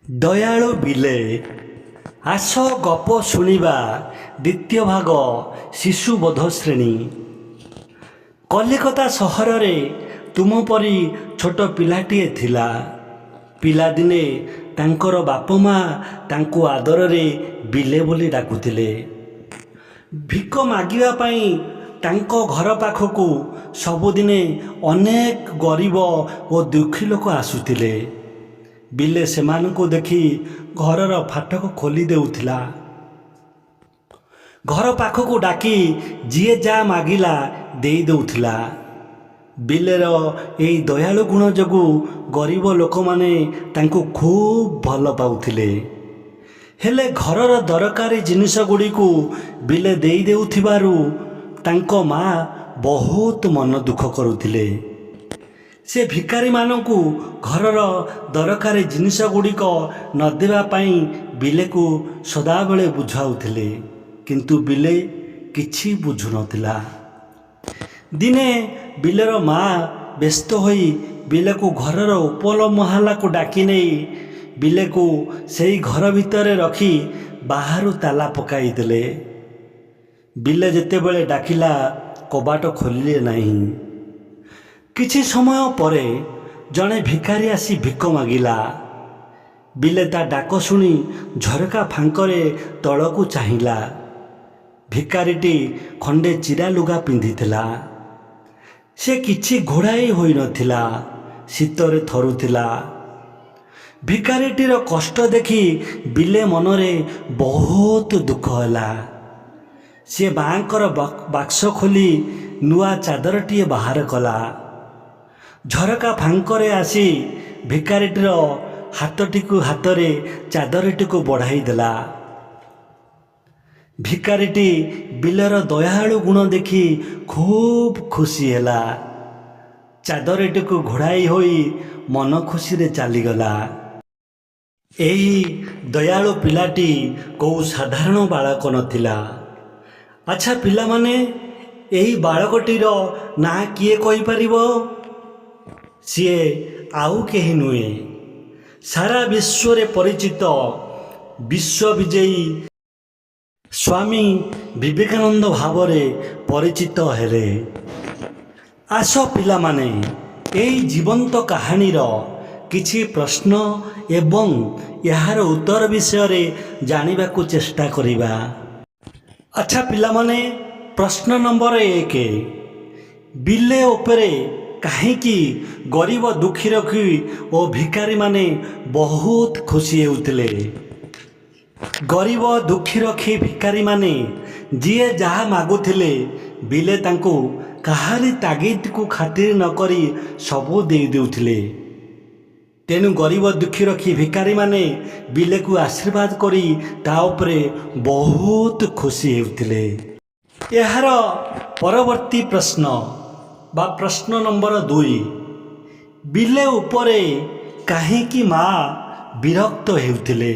ଦୟାଳୁ ବିଲେ ଆସ ଗପ ଶୁଣିବା ଦ୍ୱିତୀୟ ଭାଗ ଶିଶୁବୋଧ ଶ୍ରେଣୀ। କଲିକତା ସହରରେ ତୁମ ପରି ଛୋଟ ପିଲାଟିଏ ଥିଲା। ପିଲାଦିନେ ତାଙ୍କର ବାପ ମା ତାଙ୍କୁ ଆଦରରେ ବିଲେ ବୋଲି ଡାକୁଥିଲେ। ଭିକ ମାଗିବା ପାଇଁ ତାଙ୍କ ଘର ପାଖକୁ ସବୁଦିନେ ଅନେକ ଗରିବ ଓ ଦୁଃଖୀ ଲୋକ ଆସୁଥିଲେ। ବିଲେ ସେମାନଙ୍କୁ ଦେଖି ଘରର ଫାଟକ ଖୋଲି ଦେଉଥିଲା। ଘର ପାଖକୁ ଡାକି ଯିଏ ଯାହା ମାଗିଲା ଦେଇ ଦେଉଥିଲା। ବିଲେର ଏହି ଦୟାଳୁ ଗୁଣ ଯୋଗୁଁ ଗରିବ ଲୋକମାନେ ତାଙ୍କୁ ଖୁବ୍ ଭଲ ପାଉଥିଲେ। ହେଲେ ଘରର ଦରକାରୀ ଜିନିଷ ଗୁଡ଼ିକୁ ବିଲେ ଦେଇ ଦେଉଥିବାରୁ ତାଙ୍କ ମା ବହୁତ ମନ ଦୁଃଖ କରୁଥିଲେ। ସେ ଭିକାରୀମାନଙ୍କୁ ଘରର ଦରକାରୀ ଜିନିଷ ଗୁଡ଼ିକ ନ ଦେବା ପାଇଁ ବିଲେକୁ ସଦାବେଳେ ବୁଝାଉଥିଲେ, କିନ୍ତୁ ବିଲେ କିଛି ବୁଝୁନଥିଲା। ଦିନେ ବିଲେର ମା ବ୍ୟସ୍ତ ହୋଇ ବିଲେକୁ ଘରର ଉପର ମହଲାକୁ ଡାକି ନେଇ ବିଲେକୁ ସେଇ ଘର ଭିତରେ ରଖି ବାହାରୁ ତାଲା ପକାଇଦେଲେ। ବିଲେ ଯେତେବେଳେ ଡାକିଲା କବାଟ ଖୋଲିଲେ ନାହିଁ। କିଛି ସମୟ ପରେ ଜଣେ ଭିକାରୀ ଆସି ଭିକ ମାଗିଲା। ବିଲେ ତା ଡାକ ଶୁଣି ଝରକା ଫାଙ୍କରେ ତଳକୁ ଚାହିଁଲା। ଭିକାରୀଟି ଖଣ୍ଡେ ଚିରା ଲୁଗା ପିନ୍ଧିଥିଲା। ସେ କିଛି ଘୋଡ଼ାଇ ହୋଇନଥିଲା, ଶୀତରେ ଥରୁଥିଲା। ଭିକାରୀଟିର କଷ୍ଟ ଦେଖି ବିଲେ ମନରେ ବହୁତ ଦୁଃଖ ହେଲା। ସେ ମାଙ୍କର ବାକ୍ସ ଖୋଲି ନୂଆ ଚାଦରଟିଏ ବାହାର କଲା। ଝରକା ଫାଙ୍କରେ ଆସି ଭିକାରୀଟିର ହାତରେ ଚାଦରଟିକୁ ବଢ଼ାଇ ଦେଲା। ଭିକାରୀଟି ବିଲେର ଦୟାଳୁ ଗୁଣ ଦେଖି ଖୁବ୍ ଖୁସି ହେଲା। ଚାଦରଟିକୁ ଘୋଡ଼ାଇ ହୋଇ ମନ ଖୁସିରେ ଚାଲିଗଲା। ଏହି ଦୟାଳୁ ପିଲାଟି କୋଉ ସାଧାରଣ ବାଳକ ନଥିଲା। ଆଚ୍ଛା ପିଲାମାନେ, ଏହି ବାଳକଟିର ନାଁ କିଏ କହିପାରିବ? ସିଏ ଆଉ କେହି ନୁହେଁ, ସାରା ବିଶ୍ୱରେ ପରିଚିତ ବିଶ୍ୱବିଜୟୀ ସ୍ୱାମୀ ବିବେକାନନ୍ଦ ଭାବରେ ପରିଚିତ ହେଲେ। ଆସ ପିଲାମାନେ, ଏହି ଜୀବନ୍ତ କାହାଣୀର କିଛି ପ୍ରଶ୍ନ ଏବଂ ଏହାର ଉତ୍ତର ବିଷୟରେ ଜାଣିବାକୁ ଚେଷ୍ଟା କରିବା। ଆଚ୍ଛା ପିଲାମାନେ, ପ୍ରଶ୍ନ ନମ୍ବର 1, ବିଲେ ଉପରେ କାହିଁକି ଗରିବ ଦୁଃଖୀ ରଖି ଓ ଭିକାରୀମାନେ ବହୁତ ଖୁସି ହେଉଥିଲେ? ଗରିବ ଦୁଃଖୀ ରଖି ଭିକାରୀମାନେ ଯିଏ ଯାହା ମାଗୁଥିଲେ ବିଲେ ତାଙ୍କୁ କାହାରି ତାଗିଦକୁ ଖାତିର ନ କରି ସବୁ ଦେଇ ଦେଉଥିଲେ। ତେଣୁ ଗରିବ ଦୁଃଖୀ ରଖି ଭିକାରୀମାନେ ବିଲେକୁ ଆଶୀର୍ବାଦ କରି ତା ଉପରେ ବହୁତ ଖୁସି ହେଉଥିଲେ। ଏହାର ପରବର୍ତ୍ତୀ ପ୍ରଶ୍ନ ବା ପ୍ରଶ୍ନ ନମ୍ବର 2, ବିଲେ ଉପରେ କାହିଁକି ମା ବିରକ୍ତ ହେଉଥିଲେ?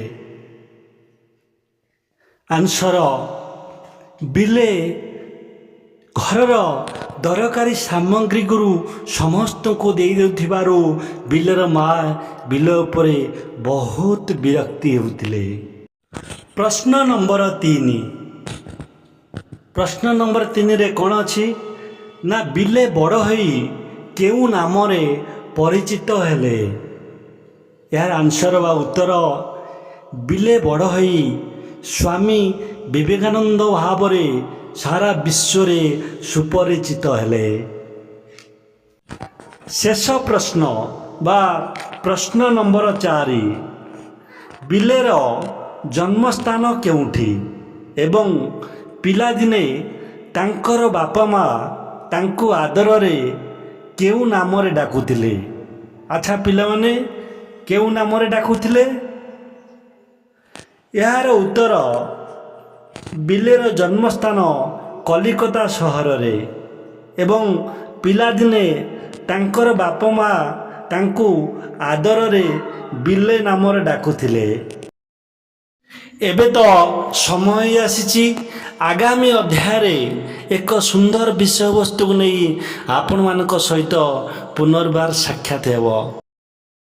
ଆନ୍ସର, ବିଲେ ଘରର ଦରକାରୀ ସାମଗ୍ରୀକୁ ସମସ୍ତଙ୍କୁ ଦେଇ ଦେଉଥିବାରୁ ବିଲେର ମା ବିଲେ ଉପରେ ବହୁତ ବିରକ୍ତି ହେଉଥିଲେ। ପ୍ରଶ୍ନ ନମ୍ବର 3, ପ୍ରଶ୍ନ ନମ୍ବର 3ରେ କ'ଣ ଅଛି ନା ବିଲେ ବଡ଼ ହୋଇ କେଉଁ ନାମରେ ପରିଚିତ ହେଲେ? ଏହାର ଆନ୍ସର ବା ଉତ୍ତର, ବିଲେ ବଡ଼ ହୋଇ ସ୍ୱାମୀ ବିବେକାନନ୍ଦ ଭାବରେ ସାରା ବିଶ୍ୱରେ ସୁପରିଚିତ ହେଲେ। ଶେଷ ପ୍ରଶ୍ନ ବା ପ୍ରଶ୍ନ ନମ୍ବର 4, ବିଲେର ଜନ୍ମସ୍ଥାନ କେଉଁଠି ଏବଂ ପିଲାଦିନେ ତାଙ୍କର ବାପା ମା ତାଙ୍କୁ ଆଦରରେ କେଉଁ ନାମରେ ଡାକୁଥିଲେ? ଆଚ୍ଛା ପିଲାମାନେ, କେଉଁ ନାମରେ ଡାକୁଥିଲେ? ଏହାର ଉତ୍ତର, ବିଲେର ଜନ୍ମସ୍ଥାନ କଲିକତା ସହରରେ ଏବଂ ପିଲାଦିନେ ତାଙ୍କର ବାପା ମା ତାଙ୍କୁ ଆଦରରେ ବିଲେ ନାମରେ ଡାକୁଥିଲେ। ଏବେ ତ ସମୟ ଆସିଛି ଆଗାମୀ ଅଧ୍ୟାୟରେ ଏକ ସୁନ୍ଦର ବିଷୟବସ୍ତୁକୁ ନେଇ ଆପଣମାନଙ୍କ ସହିତ ପୁନର୍ବାର ସାକ୍ଷାତ ହେବ।